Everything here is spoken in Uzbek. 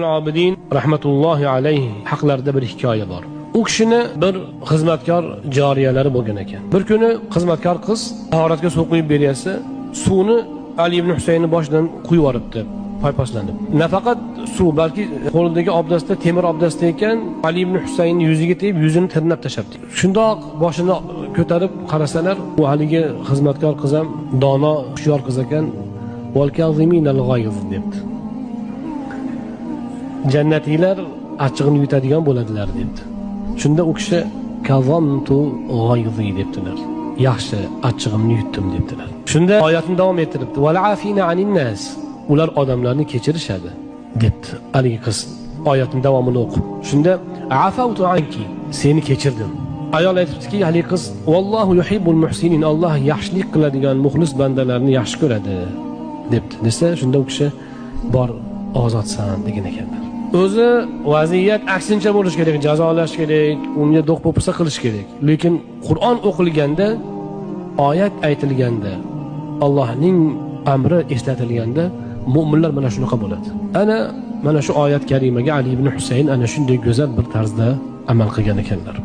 Abidin rahmatullohi alayhi haqlarida bir hikoya bor. U kishini bir xizmatkor joriyalari bo'lgan ekan. Bir kuni xizmatkor qiz tahoratga suv quyib beryapti. Suvni Ali ibn Husaynning boshidan quyib yuboribdi, paypaslanib. Nafaqat suv, balki qo'lidagi obdastda, temir obdastda ekan, Ali ibn Husaynning yuziga tegib, yuzini tirnab tashabdi. Shundoq boshini ko'tarib qarasalar, u haligi xizmatkor qiz ham dono, hushyor qiz ekan. Wal kaziminal g'ayz debdi. Jannatiylar achchig'ini yutadigan bo'ladilar debdi. Shunda u kishi kazamtu g'ayzi debdilar. Yaxshi, achchig'imni yutdim debdilar. Shunda oyatni davom ettiribdi. Wal afina anin nas. Ular odamlarni kechirishadi debdi haligi qiz. Oyatning davomini o'qib. Shunda afautu anki, seni kechirdim. Ayol aytibdiki, haligi qiz, vallohu yuhibbul muhsinin, Alloh yaxshilik qiladigan muxlis bandalarni yaxshi ko'radi debdi. Desa, shunda u kishi bor ozodsan degan ekanlar. O'zi vaziyat aksincha bo'lish kerak, jazolash kerak, unga do'q po'pisa qilish kerak. Lekin Qur'on o'qilganda, oyat aytilganda, Allohning amri eslatilganda mu'minlar mana shunaqa bo'ladi. Mana shu oyat karimaga Ali ibn Husayn ana shunday go'zal bir tarzda amal qilgan ekanlar.